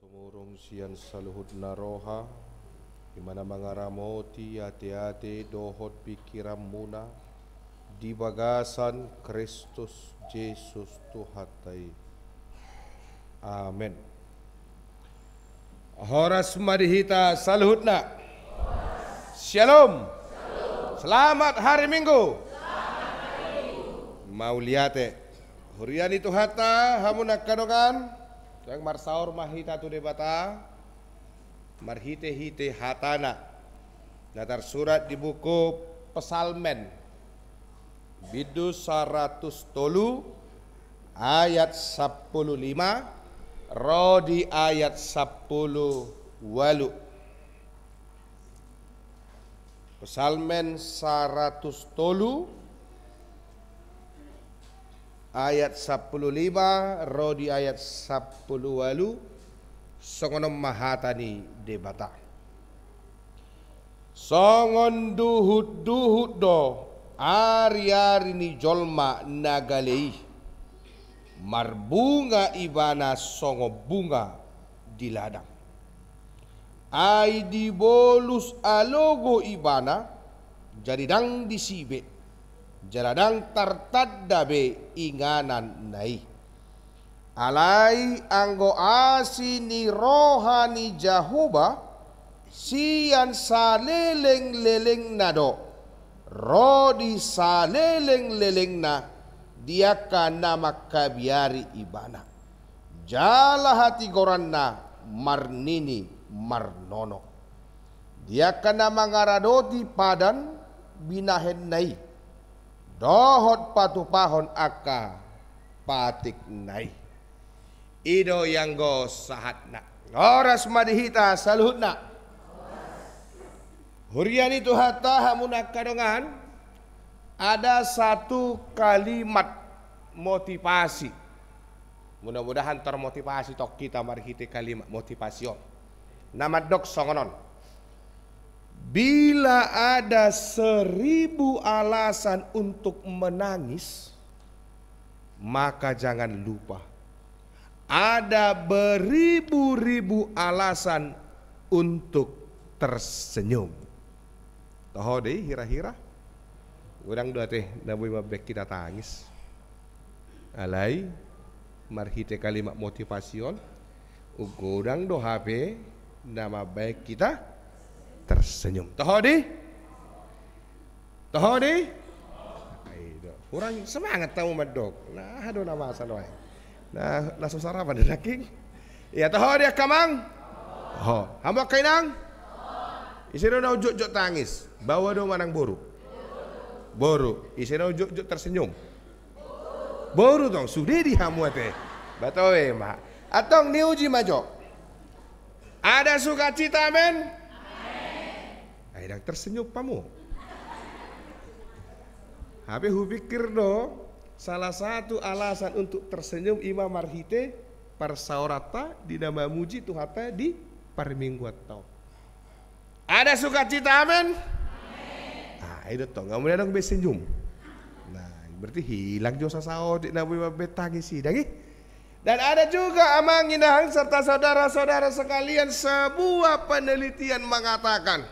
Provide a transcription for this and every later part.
Tumurong siyan sa luhod na roha, imana mga ramoti ate-ate dohot pikiram muna, di bagasan Kristus Jesus Tuhatay. Amen. Horas madihita sa luhod na. Shalom. Selamat hari Minggu. Mauliate. Huriani Tuhata hamunak kadongan. Yang marsaur mahita tu debata marhite-hite hatana. Datar surat di buku Pesalmen bidu 100 tolu ayat 15 rodi ayat 10 walu. Pesalmen 100 tolu ayat 15 rodi ayat 10 walu songonom mahatani debata. Songon duhut do ari-ari ni jolma nagalei marbunga ibana songo bunga di ladang. Ai di bolus alogo ibana jadi dang disibe. Jaladang tartadabe inganan nai. Alai anggo asini rohani Jahoba sian saleleng-leleng nado. Rodi saleleng-leleng na dia kana makabiari ibana. Jala hati goranna marnini marnono. Dia kana mangaradoti padan binahen nai. Dohot patupahon aka patik nai. Ido yang go sahatna. Oras madihita saluhutna. Hurian itu hatta hamunak kadongan. Ada satu kalimat motivasi. Mudah-mudahan termotivasi tok kita marhite kalimat motivasi. Nama dok songonon. Bila ada 1000 alasan untuk menangis, maka jangan lupa ada beribu-ribu alasan untuk tersenyum. Tahu deh hira-hira. Orang dua teh nabi mabek kita tangis. Alai marhite kalimat motivation. Orang do HP nama baik kita tersenyum. Tohodi? Kurang semangat tamu madok. Nah, aduh nama sanoy. Nah, langsung sarapan dan naking. Ya tohodi kamang. Oh, hamba kainang. Isino na ujuk tangis. Bawa do manang boru. Boru. Isino ujuk tersenyum. Boru dong. Sudah dihamu teh. Batowe mak. Atong niuji majo. Ada sukacita men. Aidang tersenyum pamu. Habe hupikir do salah satu alasan untuk tersenyum Imam Marhite persaurata di nama muji Tuhata di parminggu atau. Ada sukacita amin? Ah, itu toh nggak mulai dong bersenyum. Nah, berarti hilang josa sao di nabi betangis sih, dagi. Dan ada juga amanginahang serta saudara-saudara sekalian sebuah penelitian mengatakan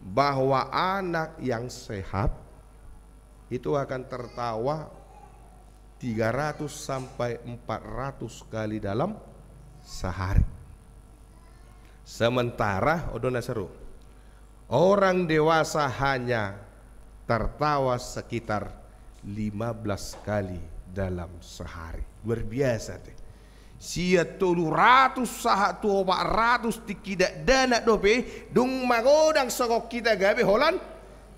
bahwa anak yang sehat itu akan tertawa 300 sampai 400 kali dalam sehari. Sementara odona seru, orang dewasa hanya tertawa sekitar 15 kali dalam sehari. Luar biasa deh. Sia tolu ratus sahat tu 400 tikidak dana dope dung magodang sokok kita gabe holan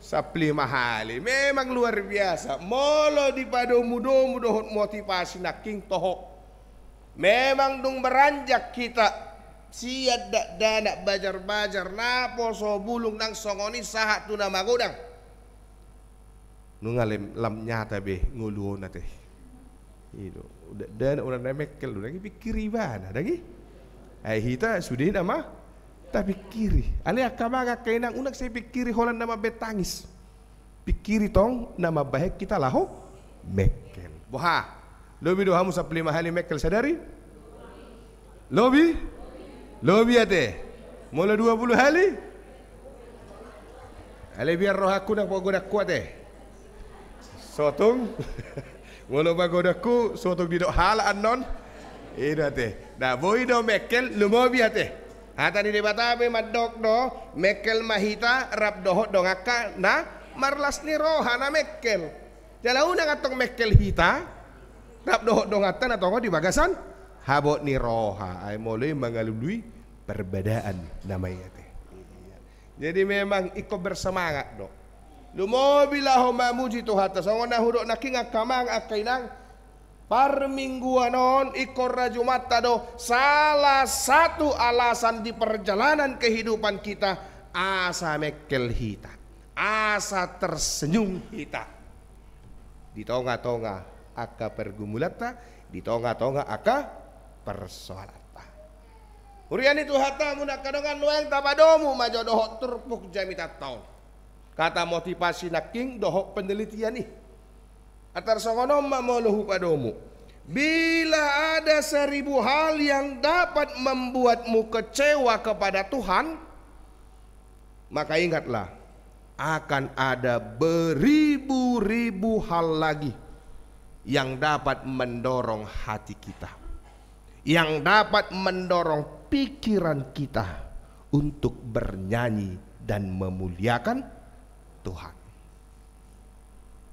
sapli mahali. Memang luar biasa. Molo di padomu-domu dohot motivasi naking toho. Memang dung beranjak kita sia dak dana bajar-bajar napo so bulung nang songoni sahat tu na magodang. Nungalem lam nyata be nguluona teh. Itu dan orang nemekel lagi pikir ibana lagi. Hita sudah nama tapi pikiri. Ale akamaga kainang unak saya pikiri holan nama betangis. Pikiri tong nama baik kita laho mekel. Boha. Lebih doa musa 5 hari mekel sadari. Lobi ate. Mula 20 hari. Ale biar roh aku nak pagoda kuat Sotong. Mula pagoda ku sotong di dok halaan non. Ida te. Dah boy do mekel lumobi ate. Hata di debata be madok do mekel mahita rap dohot do ngaka na marlas ni rohana mekel. Jala una ngatong mekel hita rap dohot do ngata na tongo di bagasan habot ni roha ay mulai mengalului perbedaan namanya teh. Jadi memang iko bersemangat do. Lumobilah mamuji Tuhan ta sangona hudok naking akamang akainang parmingguanon iko rajumata do salah satu alasan di perjalanan kehidupan kita asa mekel hita, asa tersenyum hita. Di tonga-tonga aka pergumulata, di tonga-tonga aka persoalata. Urian itu hata muna kadongan luang tapadomu majo dohok turpuk jamita tahun. Kata motivasi naking dohok penelitian nih. Atar songono mamoluhu padomu. Bila ada 1000 hal yang dapat membuatmu kecewa kepada Tuhan, maka ingatlah akan ada beribu-ribu hal lagi yang dapat mendorong hati kita, yang dapat mendorong pikiran kita untuk bernyanyi dan memuliakan Tuhan.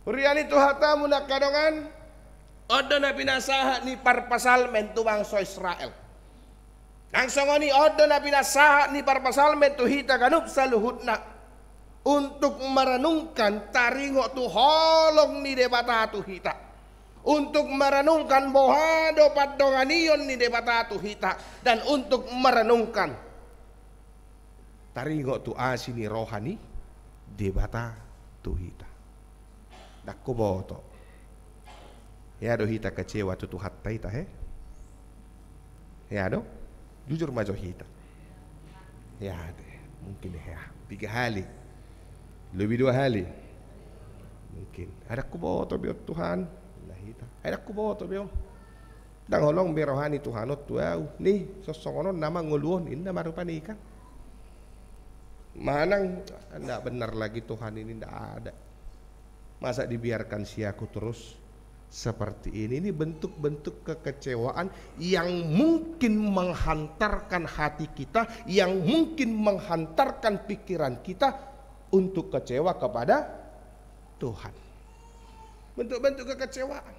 Urian itu hatamu nak kadongan odo na pinasaha ni parpasal mentu bangsa Israel. Nang songoni odo na pinasaha ni parpasal mentu hita kanup saluhutna untuk merenungkan taringo tu holong ni debata tu hita, untuk merenungkan bohado padonganion ni debata tu hita, dan untuk merenungkan taringo tu asini rohani debata tu hita. Dakko boto ya do hita kecewa tu hatta hita ya do jujur majo hita ya deh mungkin ya 3 hari lebih 2 hari mungkin ada kuboto biot Tuhan lah hita ada kuboto biot dang holong berohani Tuhanot tuau nih sosongonon nama nguluon inda marupani kan manang anda benar lagi Tuhan ini ndak ada, masa dibiarkan siaku terus seperti ini bentuk-bentuk kekecewaan yang mungkin menghantarkan hati kita, yang mungkin menghantarkan pikiran kita untuk kecewa kepada Tuhan. Bentuk-bentuk kekecewaan.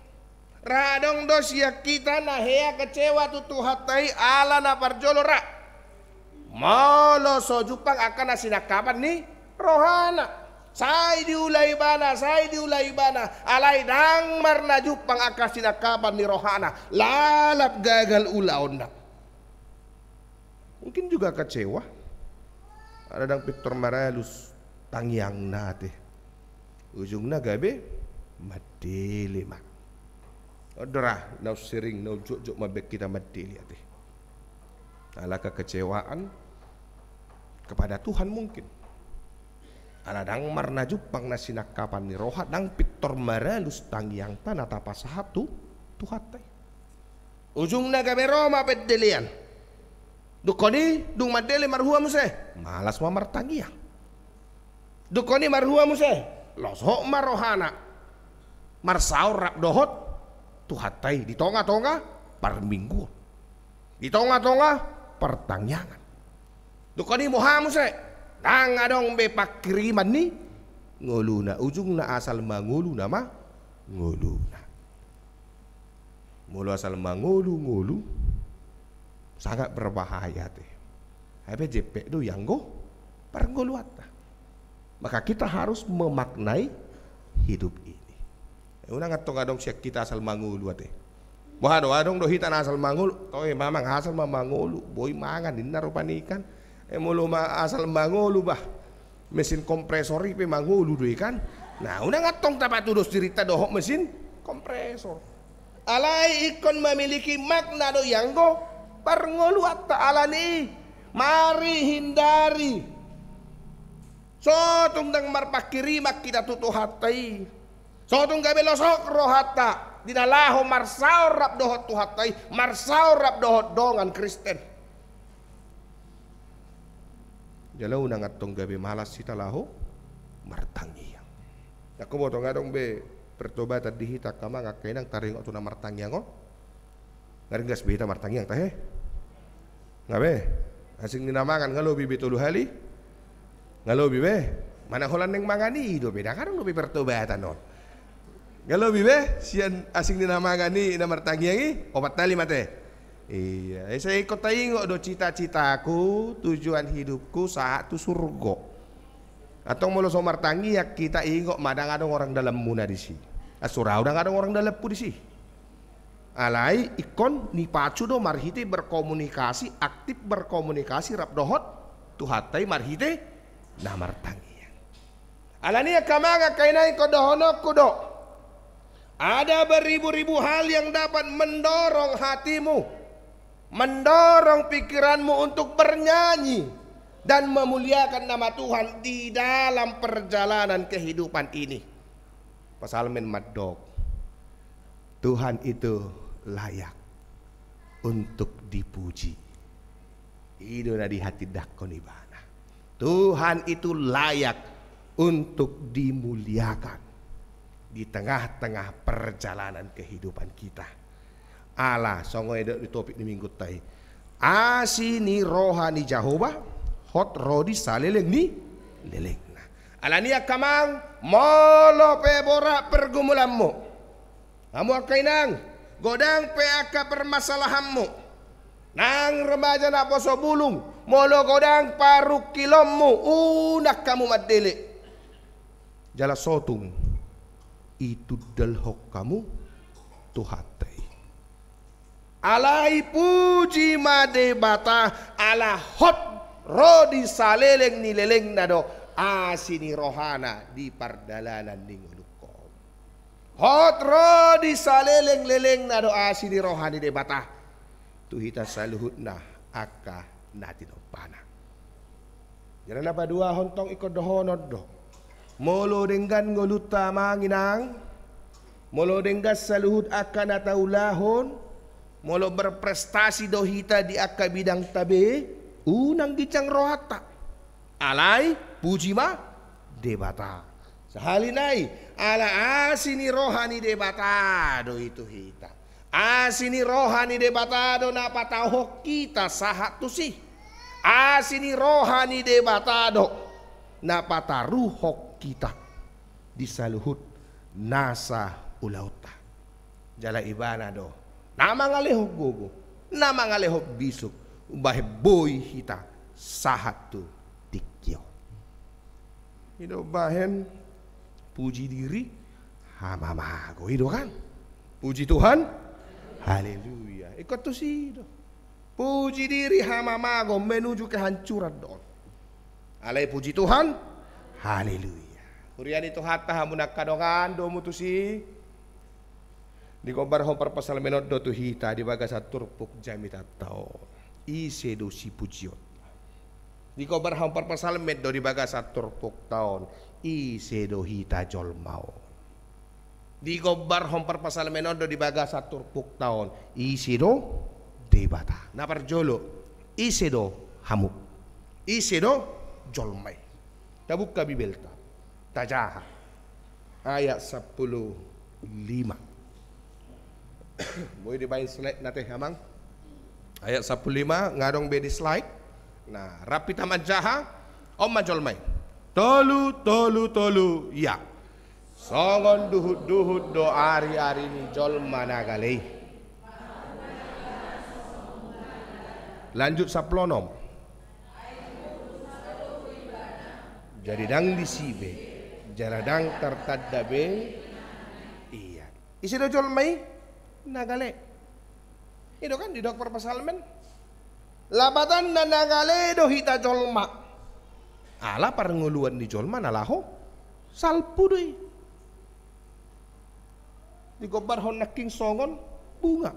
Radong dosia kita nahea kecewa tu Tuhan tai ala na parjolo ra. Molo so jupang akan asinakapan ni rohana. Sai diulai bana, alai dang marna jupang akan asinakapan ni rohana. Lalap gagal ulaon na. Mungkin juga kecewa. Ada dang Victor Maralus tangyang nate. Ujungna gabe madili mak. Odra nau sering nau juk mabek kita madili ate. Ala kekecewaan kepada Tuhan mungkin. Ala dang marna jupang nasinakapan ni roha dang Victor Maralus tangyang tanah tapa sahatu tuhatai. Ujungna gabe Roma pedelian. Dukoni dung madele marhua muse malas mamar tangiang. Dukoni marhua muse losok marohana marsaur rap dohot tuhatai di tonga-tonga par minggu, di tonga-tonga pertangyangan. Dukoni moha muse dang adong be pakiriman ni nguluna ujungna asal mangulu nama nguluna. Mulu asal mangulu sangat berbahaya teh. Habe jepek do yang go parngoluata. Maka kita harus memaknai hidup ini. Una ngatong adong siak kita asal mangulu teh. Wah do adong do hita asal mangulu. Toy mamang asal mangulu boy mangan dinna rupani ikan. Mulu ma asal mangulu bah. Mesin kompresor ipe mangulu do ikan. Nah, una ngatong tapat tudos cerita dohok mesin kompresor. Alai ikon memiliki makna do yang go parngoluat ta'ala ni mari hindari sotong dang marpakirimak kita tutuhatai sotong gabe losok rohata dinalaho marsao rap dohot tuhatai, marsao rap dohot dongan Kristen. Jalau nang atong gabi malas sita laho martangiang. Aku mau tong ngadong be pertobatan dihita kama ngakainang taring otu na martangiang ko. Ngaringgas behita martangiang tahe. Ngabe asing dinamakan ngalobi betulu hali. Ngalobi be mana holan neng mangani do beda karang lobi pertobatan no. Ngalobi be sian asing dinamagani na martangiang opat tali mate. Iya, saya ikut tengok do cita-citaku, tujuan hidupku saat tu surga. Atau mulu somar tangi ya kita ingok madang ada orang dalam muna di si. Asura udah ada orang dalam pu di si. Alai ikon ni pacu do marhite berkomunikasi, aktif berkomunikasi rap dohot tuhatai marhite na martangi. Alani kamaga kainai kodohono kudo. Ada beribu-ribu hal yang dapat mendorong hatimu, mendorong pikiranmu untuk bernyanyi dan memuliakan nama Tuhan di dalam perjalanan kehidupan ini. Pasalmen Maddok, Tuhan itu layak untuk dipuji. Itu di hati dakon ibana. Tuhan itu layak untuk dimuliakan di tengah-tengah perjalanan kehidupan kita. Allah songo di topik di minggu tai. Asini rohani Jehovah hot rodi saleleng ni leleng. Alania kamang molo pebora pergumulanmu. Kamu akainang godang PAK permasalahanmu. Nang remaja nak poso bulung molo godang paru kilommu unak kamu madele. Jala sotung itu dalhok kamu tuhatai. Alai puji made bata ala hot rodi saleleng ni leleng nado asini rohana di pardalanan ning ulukon. Hot rodi saleleng leleng nado asini rohani de bata tuhita saluhutna aka natino pana. Jangan apa dua hontong ikut dohonod do. Molo denggan ngoluta manginang, molo denggas saluhut aka nataulahon. Molo berprestasi dohita di akka bidang tabe unang gicang rohata alai puji ma debata sahalinai ala asini rohani debata do itu hita asini rohani debata do na patahok kita sahat tu sih asini rohani debata do na pataruhok kita disaluhut nasa ulauta jala ibana do nama ngalehok gogo, nama ngalehok bisuk, ubahe boy hita sahatu tikyo. Itu bahen puji diri, hamamago itu kan, puji Tuhan, haleluya. Ikut tuh sih itu, puji diri hamamago menuju kehancuran don. Alai puji Tuhan, haleluya. Kurian itu hatta hamunak kadongan domu tuh sih. Di kobar hompar pasal menot do tu hita di bagasa turpuk jamita tao ise do si pujiot. Di kobar hompar pasal med do di bagasa turpuk taon ise do hita jolmao. Di kobar hompar pasal menot do di bagasa turpuk taon ise do debata. Na parjolo ise do hamuk. Ise do jolmai. Tabuka bibelta. Tajaha. Ayat 15. Boleh dibayin slide natin hamang. Ayat 15 ngadong bedi slide. Nah, rapi taman jaha om majolmai. Tolu ya. Songon duhut do ari ni jol managalei. Lanjut saplonom. Jadi dang disibe. Jaradang tertadabe. Iya. Isi do jolmai nagale. Itu kan di dokter pasalmen. Labatan na nagale do hita jolma. Ala parenguluan di jolma nalaho salpu doi. Di gobar hon naking songon bunga.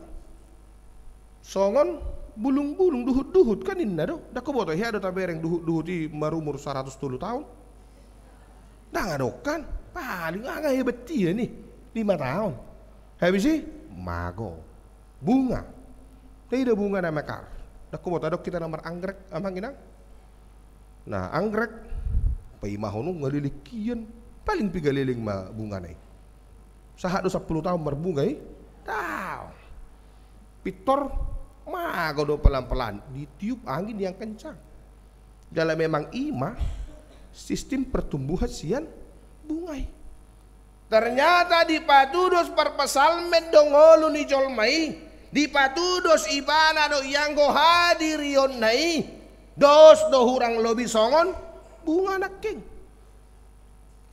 Songon bulung-bulung duhut-duhut kan inna do. Da ko boto hi ada tabereng duhut-duhut di marumur 110 tahun. Da ngadokan paling angay beti ya nih 5 tahun. Habis sih mago bunga. Tidak bunga na mekar. Dak ko tadok kita nomor anggrek amang inang. Nah, anggrek pai mahono ngalilikian paling pigaliling ma bunga nai. Sahadu 10 tahun berbunga tahu. Pitor mago do pelan-pelan ditiup angin yang kencang. Dalam memang ima sistem pertumbuhan sian bungai. Ternyata di patudos perpesalmen dongolu ni jolmai, di patudos ibana do yanggo hadirion nai, dos do hurang lobi songon bunga naking.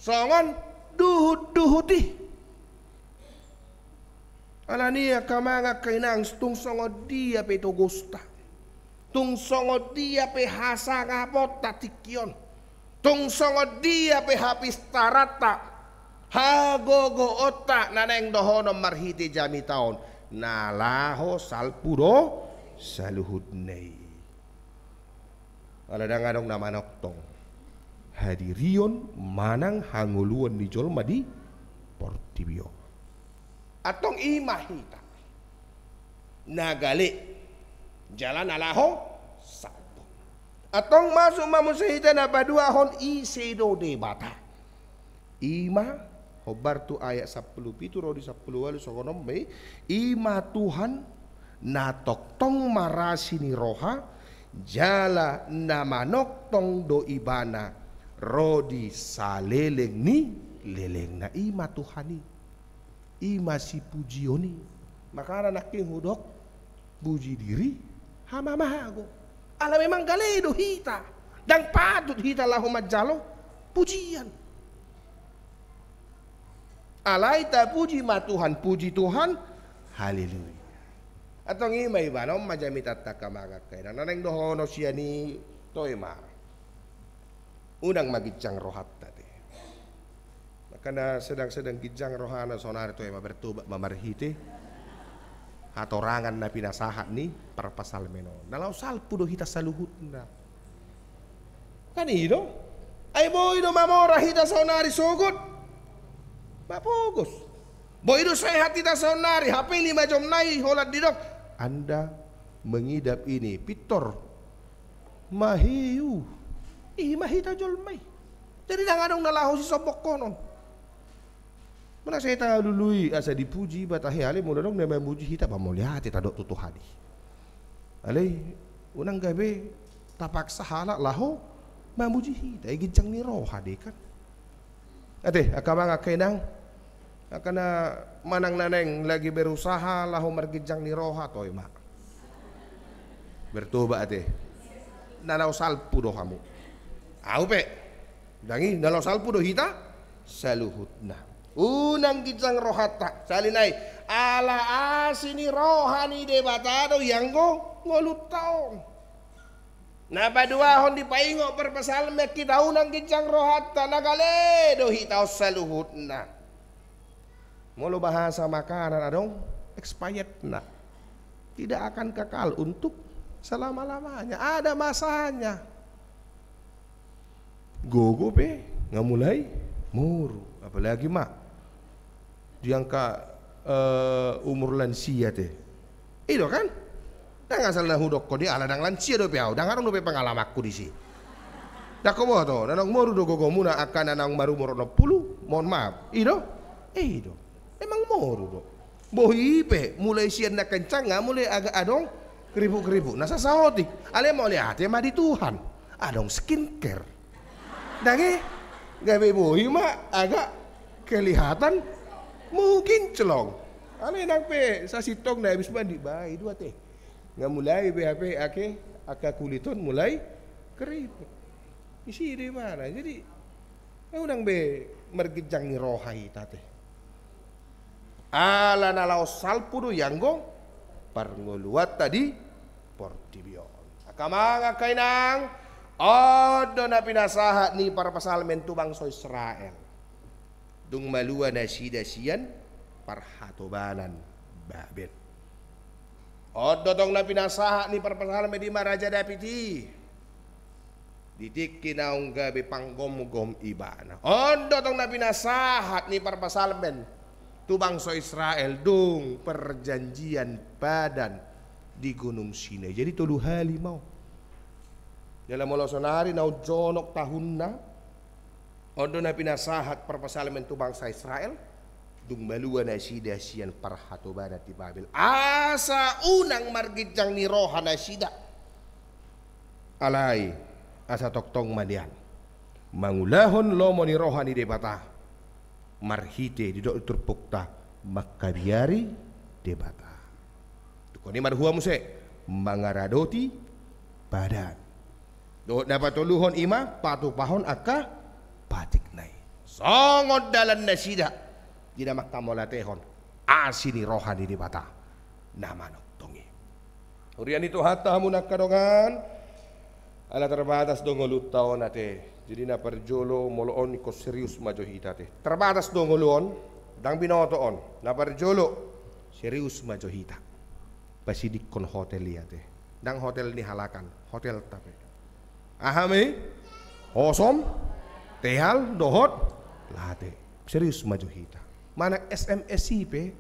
Songon duhut-duhuti. Alania kamanga kainang tung songo dia pe to gusta. Tung songo dia pe hasa ngapot tatikion. Tung songo dia pe habis tarata. Hagogo otak naneng dohono marhiti jami taon. Nalaho salpuro saluhud nei. Aladang adong nama noktong. Hadirion manang hanguluan di jolma di Portibio. Atong imahita. Nagali jalan alaho satu. Atong masuk mamusahita na baduahon isedo de bata. Ima hobar tu ayat 10 pitu rodi 10 walu sokonom be ima Tuhan natok tong marasini roha jala namanok tong do ibana rodi saleleng ni leleng na ima Tuhani ima si pujioni makana naking hudok puji diri hama mahago ala memang galedo hita dan patut hita lahu majalo pujian. Alaita puji ma Tuhan, puji Tuhan, haleluya. Atong imay ba, no, majamit at takamagakay. Nanang dohono siya ni Toima. Unang magitsang rohat tadi. Makana sedang-sedang gitsang rohana sonar Toima bertuba mamarhiti. Hatorangan na pinasahat ni parpasal meno. Nalaw salpo do hita saluhut na. Kanino? Ay boy do mamora hita sonari sugot. Bagus. Boy itu sehat tidak sonari HP 5 jam naik holat didok. Anda mengidap ini pitor mahiu mahita jolmai. Jadi dah ngadong nalahu si sobok konon. Mana saya tahu dului asa dipuji batahe ale mula dong nama muji hita pamuliati tadok tutu hadi. Ale unang gabe tapak sahala laho mamuji hita gincang ni roh hadi kan. Ate akamang akainang karena manang naneng lagi berusaha lahu margijang ni roha toy mak bertobat ate nalaw salpu do kamu au pe dangi nalaw salpu do hita saluhutna unang gijang rohata salinay ala asini rohani de batado yanggo ngolut taon na baduahon di paingo perpasal me kita unang gijang rohata nagale do hita saluhutna. Mulu bahasa makanan adong expired na tidak akan kekal untuk selama-lamanya ada masanya gogo pe ngamulai muru apalagi mak diangka umur lansia teh itu kan dah asal dah hudok ko dia ala dang lansia do piau dang arong do pe pengalamakku di si dah ko mo to nanang muru do gogo muna akan nanang baru umur 60 mohon maaf itu emang moru do. Bohi pe mulai sian na kencang nga mulai agak adong keribu-keribu. Nasa saotik. Ale mau lihat ya di Tuhan. Adong skincare. Dange gawe bohi mah agak kelihatan mungkin celong. Ale nang pe sa sitong na habis mandi bae dua teh. Nga mulai BHP aka kuliton mulai keriput. Isi di mana? Jadi unang be mergejang ni rohai tate. Ala nalaw salpudo yanggo parnguluat tadi Portibio. Akamanga kainang odo na pinasahat ni para pasalmen tubang so Israel. Dung malua na sidasian parhatobanan babet. Odo tong na pinasahat ni para pasalmen di Maraja Dapiti. Didik kinaung gabi panggom-gom ibana. Odo tong na pinasahat ni para pasalmen tu bangsa Israel dong perjanjian badan di Gunung Sinai. Jadi tolu hali mau. Dalam mula sonari nau jonok tahunna ondo na pinasahat perpasalamen tu bangsa Israel dung malua na sida sian parhato bana ti Babel. Asa unang margitjang ni roha na sida. Alai asa toktong madian. Mangulahon lomo ni roha ni debata. Marhite di dok turpukta makabiari debata. Tukoni marhua muse mangaradoti badan. Do dapat tuluhon ima patu pahon aka patik nai. Songod dalan nasida. Dina maktamolatehon asini rohani di bata. Namanok tongi. Urian itu hatta munak kadongan. Ala terbatas dongolut taon ate. Jadi na perjolo moloon ko serius majo hitate. Terbatas dongoluon dang binotoon. Na perjolo serius majo hita. Pasidik kon hotel liate. Dang hotel ni halakan. Hotel tapi. Ahame, hosom, tehal, dohot, late. Serius maju hita. Mana SMSIP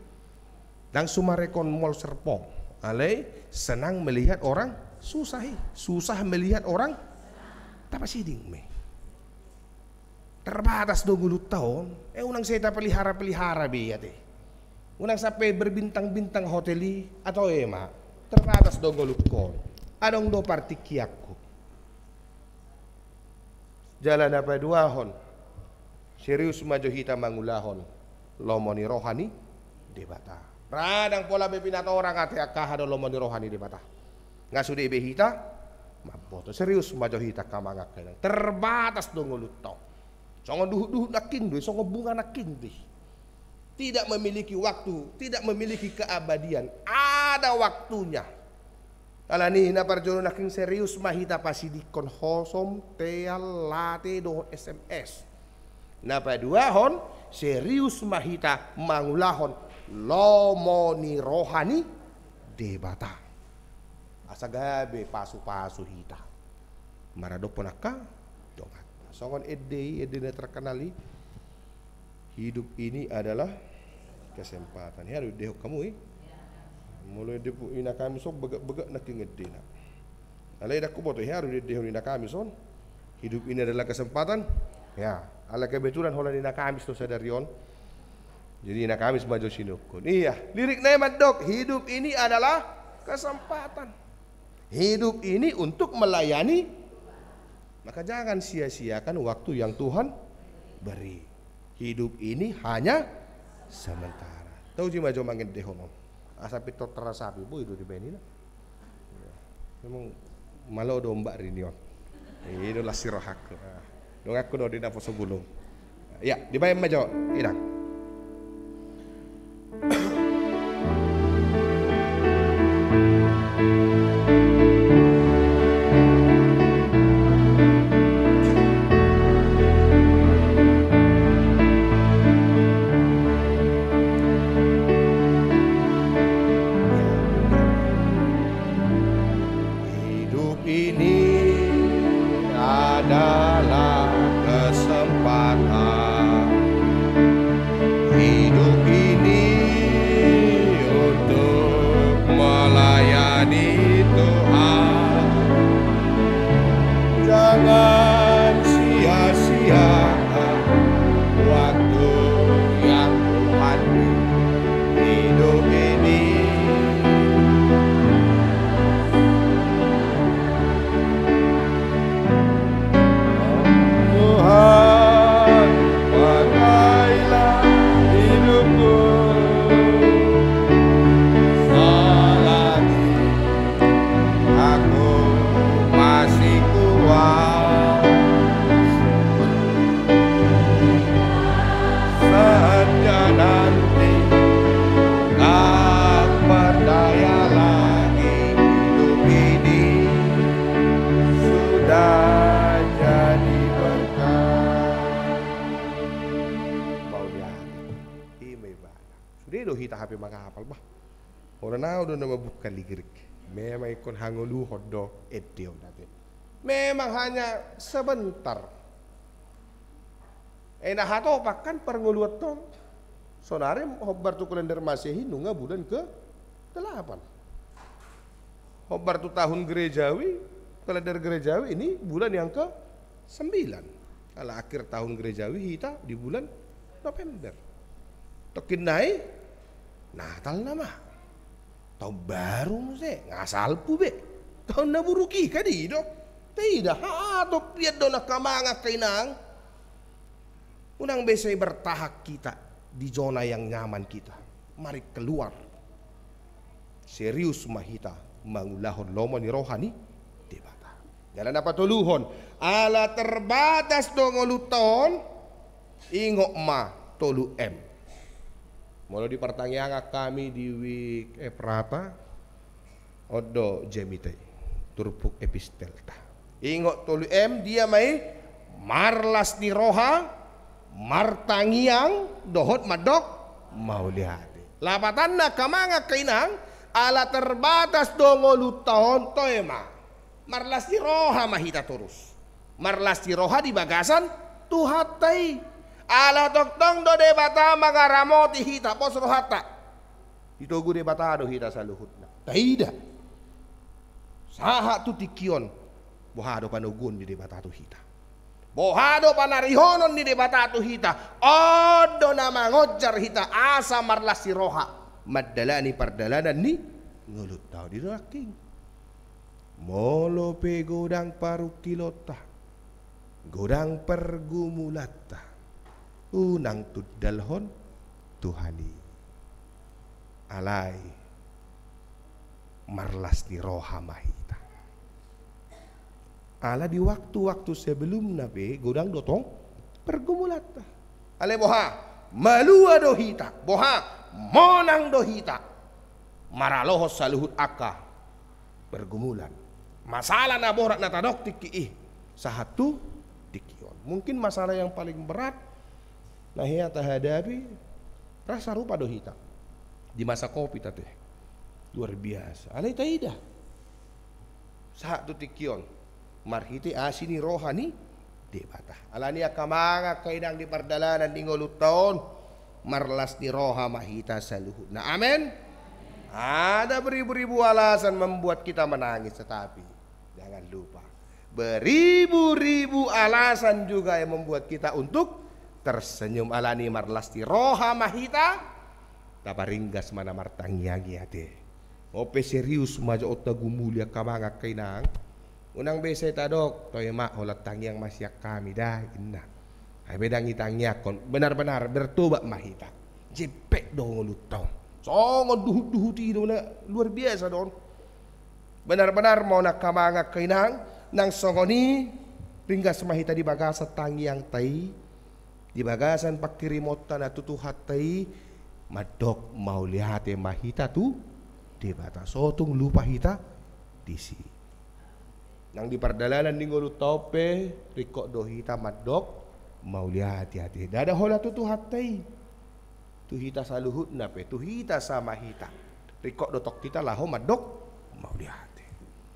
dan sumarekon mall Serpong. Alay senang melihat orang susah melihat orang tapasiding me. Terbatas 20 tahun, unang saya pelihara biate. Unang sampai berbintang-bintang hoteli atau ema terbatas 20 kon. Adong do partikiakku. Jalan apa dua hon serius maju hita mangulahon lomoni rohani debata radang pola bepinata orang ate akah do lomoni rohani debata ngasude be hita maboto serius maju hita kamangak kenang terbatas do ngulutong songo duh naking duh songo bunga naking duh tidak memiliki waktu tidak memiliki keabadian ada waktunya. Alani na parjono naking serius mahita pasidikon hosom teal late do SMS. Na paduahon serius mahita mangulahon lomoni rohani debata. Asagabe pasu-pasu hita. Marado ponaka dongat. Songon ede na terkenali hidup ini adalah kesempatan. Ya dehok kamu mulai depu ina kami sok begak nak ngedena. Alai dak kuboto ya harus dehu ina kami son. Hidup ini adalah kesempatan. Ya, ala kebetulan holan ina kami to sadarion. Jadi ina kami maju sinukun. Iya, lirik nemat dok, hidup ini adalah kesempatan. Hidup ini untuk melayani. Maka jangan sia-siakan waktu yang Tuhan beri. Hidup ini hanya sementara. Tahu ji maju mangin dehono. Asapi to terasapi bu itu di benina. Memang malu domba rinion. Ini lah sirahak. Dong aku do di nafas gulung. Ya, dibayar majo, idang. HP makahapal bah. Orang na udah nama bukan ligirik. Memang ikon hangulu hodo edeo dati. Memang hanya sebentar. Nah hato pakan pernguluat tong. Sonare hobar tu kalender Masehi nunga bulan ke 8. Hobar tu tahun gerejawi, kalender gerejawi ini bulan yang ke 9. Kalau akhir tahun gerejawi kita di bulan November. Tokin naik Natal nama. Tahun baru se ngasal pu be. Tahun naburuki kadi dok. Tidak hadop dia dona kamanga kainang. Unang besay bertahak kita di zona yang nyaman kita. Mari keluar. Serius mahita mangulahon lomo ni rohani debata. Jalan apa tuluhon? Ala terbatas dongoluton ingok ma tolu M. Mula di pertanyaan kami di week Eprata odo jemite turpuk epistelta. Ingok tolu M dia mai marlas ni roha martangiang dohot madok mau lihat. Lapatan na kamanga kainang ala terbatas dongolu tahun toema. Marlas di roha mahita terus. Marlas di roha di bagasan tuhatai. Ala toktong do debata magaramoti hita pos rohata. Itogu debata do hita saluhutna. Tidak. Saha tu tikion bohado panugun di debata tu hita. Bohado panarihonon di debata tu hita. Odo nama ngojar hita asa marlas si roha. Madalani pardalanan ni ngulut tau di raking. Molo pe godang parukilota. Godang pergumulata. Unang tudalhon Tuhani. Alai marlas di roha mahita. Ala di waktu-waktu sebelum nabe godang dotong pergumulata. Ale boha malua dohita, boha monang dohita. Maralohos saluhut aka pergumulan. Masalah na borak na tadok tiki sahatu tikion. Mungkin masalah yang paling berat nah ya tahadapi rasa rupa dohita di masa kopi tadi luar biasa. Ale taida sahatu tikion. Marhiti asini rohani debata. Alani akamanga kaidang di pardalanan di ngolut taon marlas di roha mahita saluhut. Nah amin. Ada beribu-ribu alasan membuat kita menangis, tetapi jangan lupa beribu-ribu alasan juga yang membuat kita untuk tersenyum. Alani marlas di roha mahita taparinggas mana martangiagi ate. Ope serius maja otta gumulia kamanga kainang. Unang besay tadok toy mak holat tangiang masyak kami dah inna. Ay bedang itangyakon benar-benar bertobat mahita. Jepek dong lutong. Songon duhut-duhut itu luar biasa don. Benar-benar mau nak kamanga kainang nang songoni ringgas mahita di bagasa tangiang tai di bagasan pakirimota na tutuhat tai madok mau lihat mahita tu di bata sotung lupa hita disi. Nang di pardalanan di ngolu tope rikok dohita madok mau lihat hati. Dada hola tutuhat tai. Tuhita saluhut nape tuhita sama hita rikok dotok kita laho madok mau lihat.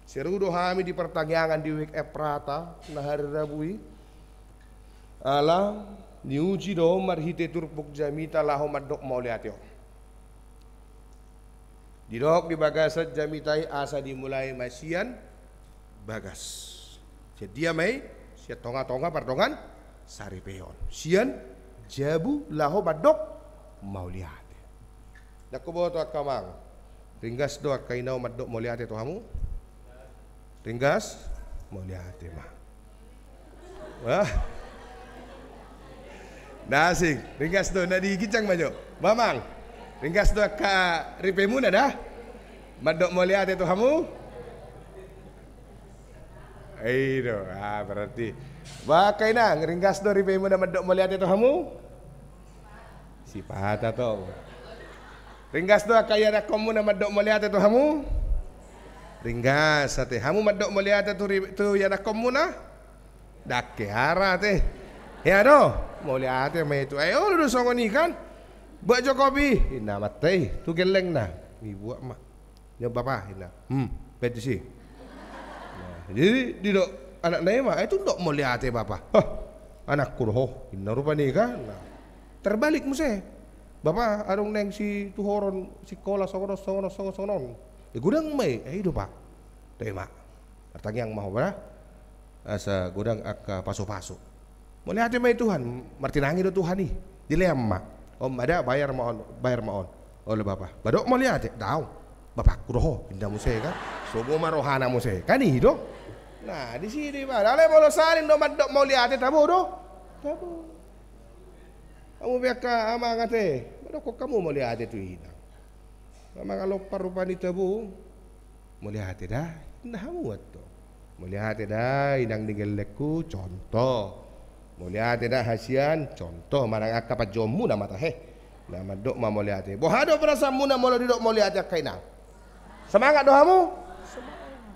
Seru dohami di pertanyaan di week Eprata na hari Rabui ala niuji do marhite turpuk jamita laho madok mau lihat yo. Didok di bagasat jamitai asa dimulai masian bagas. Sedia mai sia tonga-tonga pardongan saripeon. Sian jabu laho madok mau lihat. Nakuboto akamang. Ringgas do kainau madok mau lihat itu kamu. Ringgas mau lihat mah. Wah. Nasing, ringgas do na digicang majo. Mamang. Ringgas do ka ripemu na dah. Madok mau lihat itu kamu. Ayo, berarti. Bakai nang ringgas do ripemu na madok mau lihat itu kamu. Sifat atau ringgas do kaya na kamu na madok mau lihat itu kamu. Ringgas ate hamu madok mau lihat itu ya na kamu na. Dakke hara teh. Ya do, mau lihat me itu. Ayo lu songoni kan. Buat Jokowi, ina matei, tu geleng na. Ibu mak. Ya bapa ina. Petisi. Nah, jadi di dok anak nema itu dok mau lihat bapa. Hah, anak kurho, ina rupa ni kan. Nah, terbalik muse. Bapak adong neng si tuhoron si kola songonon. Gudang may hidup pak. Tema. Artanya yang mau berah asa gudang ak paso-paso. Melihat may Tuhan, martinangi do Tuhan nih. Dilema. Om ada bayar maon. Oleh bapak. Badok mau lihat daw. Bapak kuroho pindah musik kan. Sugo marohana musik. Kan nih do. Nah di sini pak. Dale mau salin do madok mau lihat tabu do. Tabu. Kamu biar ka ama ngate. Badok kok kamu mau lihat itu ina. Ama kalau parupa ni tabu. Mau lihat dah. Nah muat to. Melihat dah indang digelekku contoh. Melihat dah hasian contoh marang akka pajomu na mata nama dok mau lihat bohado perasa muna mau dok mau lihat kaina. Semangat doamu.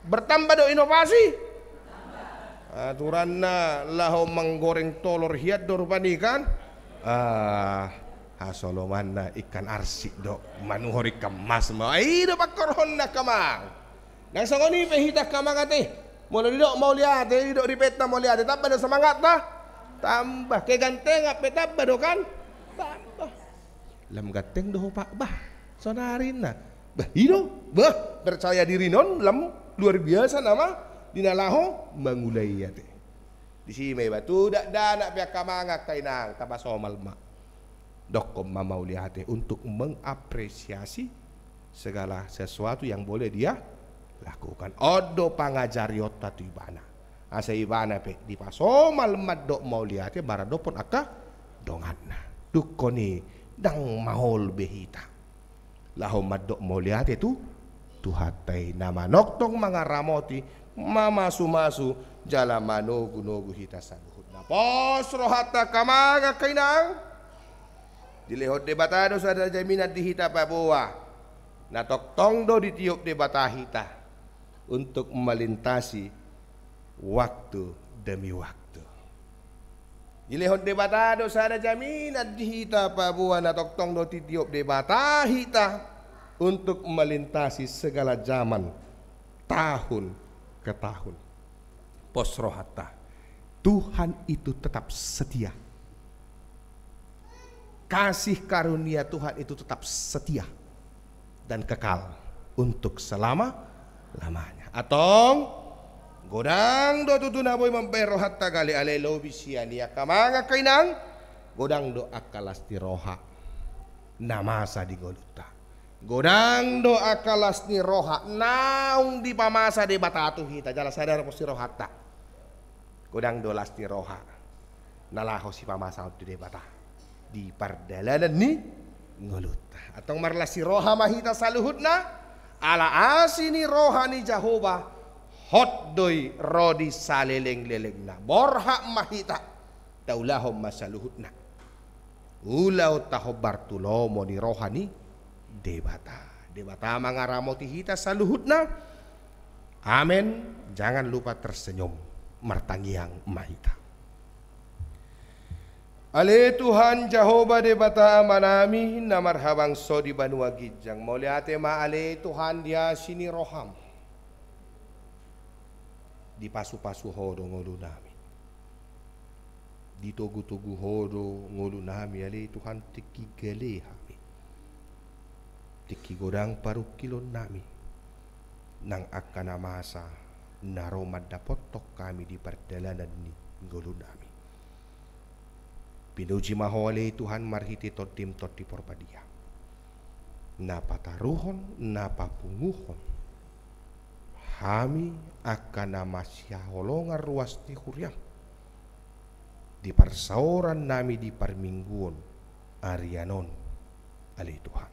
Bertambah do inovasi. Aturanna laho menggoreng tolor hiat do rupani kan. Hasolomanna ikan arsik dok manuhori kemas ma. Do pakorhon na kamang. Nang sangoni pehita kamang ate. Mau lihat, dok ripet na mau lihat, tambah ada semangat dah, tambah keganteng apa tambah do kan, tambah. Lam ganteng doh pak bah, sonarin na, bah hino, bah percaya diri non, lam luar biasa nama, dinalaho mangulai ya teh. Di sini may batu dak nak pihak kamanga kainang tabasomal ma, dok kom mau lihat untuk mengapresiasi segala sesuatu yang boleh dia lakukan. Odo pangajariot tatu ibana. Asa ibana pe di paso malmat dok mau lihat barado pun aka donganna. Dukoni dang mahol behita. Laho madok mau lihat itu tuhatai nama noktong mga ramoti mama sumasu jala manogu nogu hita saluhut. Na pos rohata kamaga kainang. Dilehot debatado sa jaminat di hita pabuwa. Na toktong do ditiup debata hita. Untuk melintasi waktu demi waktu. Ilehon debatado sana jaminat dihita pabuan atau tong do titiup debata hita untuk melintasi segala zaman tahun ke tahun. Posrohata Tuhan itu tetap setia. Kasih karunia Tuhan itu tetap setia dan kekal untuk selama-lamanya. Atong godang do tutuna boy mamperohat tagali ale lobisian ya kamanga kainang godang do akalas ni roha namasa di goluta godang do akalas ni roha naung di pamasa de batatu hita jala sadar po si rohata godang do las ni roha nalaho si pamasa di bata di pardalanan ni goluta atong marlas si roha mahita saluhutna ala asini rohani Jehovah hot doi rodi saleleng-leleng na borha mahita taulahom masaluhutna ulau taho bartulomo ni rohani debata mangaramoti hita saluhutna amen. Jangan lupa tersenyum martangiang mahita. Ale Tuhan Jehovah debata manami na marhabang so di banua gijang moliate ma ale Tuhan dia sini roham di pasu-pasu hodo ngolu nami di tugu-tugu hodo ngolu nami ale Tuhan tiki gele hami tiki godang paru kilon nami nang akana masa naromad dapotok kami di perjalanan ni ngolu nami. Pinuji mahole Tuhan marhiti totim toti porpadia. Napataruhon, napapunguhon. Hami akan namasya holongan ruas ni huriam. Di parsauran nami di parmingguon arianon ali Tuhan.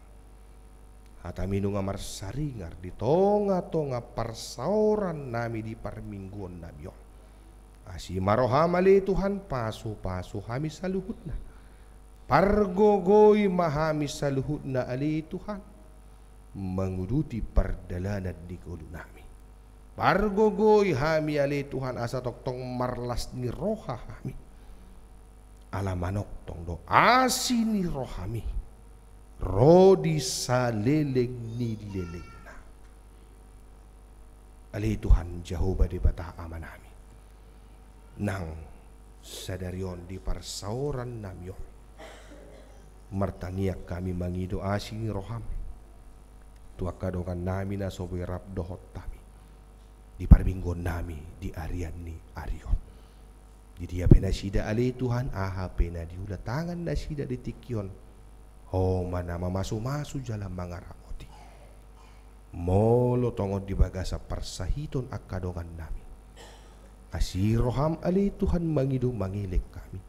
Hataminu nga marsaringar di tonga-tonga parsauran nami di parmingguon namion. Asi maroham ali Tuhan pasu-pasu hami saluhutna. Pargogoy mahami saluhutna ali Tuhan. Menguruti perdalanan di kulo nami. Pargogoy hami ali Tuhan asa toktong marlas ni roha hami. Alamanok tong do asi ni rohami. Rodi saleleng ni lelengna. Ali Tuhan Jehovah di batah amanami. Nang sadarion di parsauran namyon martangiak kami mangido asing roham tua kadongan nami na soberap dohot tami di parbinggon nami di arian ni arion di dia pena sida ali Tuhan aha pena diula tangan na sida di tikyon mana mamasu-masu jalan mangaramoti molo tongon di bagasa parsahiton akadongan nami asiroham ali Tuhan mangido mangilik kami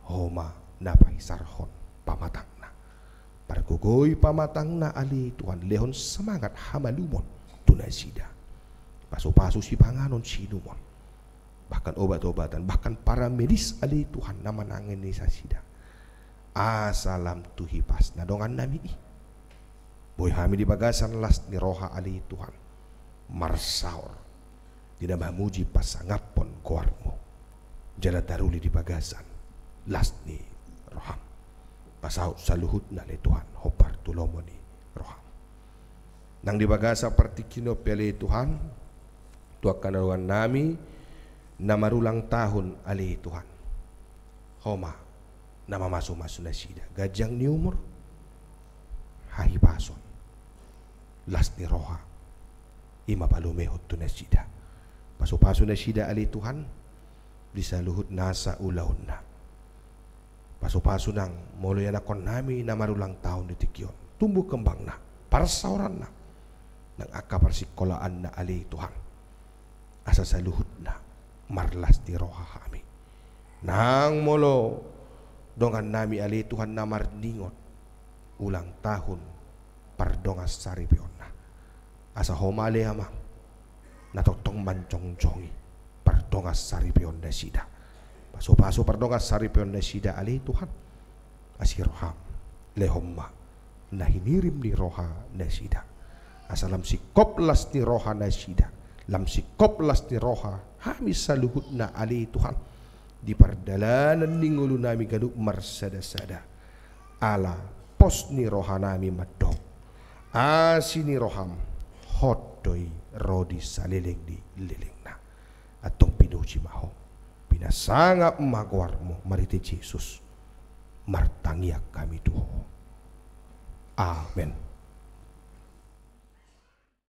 homa napaisarhon pamatangna pargogoy pamatangna ali Tuhan lehon semangat hamalumon tunasida paso-paso si panganon sinumon bahkan obat-obatan bahkan para medis ali Tuhan nama nangin ni sasida asalam tuhi pas nadongan nami boy hami di bagasan las ni roha ali Tuhan marsaur tidak muji pasangapon koarmo jala daruli di bagasan las ni roham pasau saluhut na le Tuhan hopar tulomo ni roham nang di bagasa partikino pele Tuhan tuakan naruan nami na marulang tahun ali Tuhan homa nama masu-masu na sida gajang ni umur hari pason las ni roha ima palumehot tu na sida paso-paso na sida ali Tuhan bisa luhut nasa ulaun na paso-paso nang molo yan akon nami na marulang tahun di tikyon tumbuh kembang na para sauran na nang akapar sikolaan na ali Tuhan asa sa luhut na marlas ni roha kami nang molo dongan nami ali Tuhan namar ningot ulang tahun pardongas saripion na asa homale amang natotong mancong-congi pardongas saripion na sida paso-paso pardongas saripion na sida ali Tuhan asiroham lehomma nahinirim ni roha na sida asalam sikoplas ni roha na sida lam sikoplas ni roha hamis saluhut na ali Tuhan di pardalanan ningulu nami gaduk marsada-sada ala pos ni roha nami madok asini roham hotdoi rodi saliling di liling na atong pinuji maho pinasangap magwarmo mariti Jesus martangiak kami tuho amen.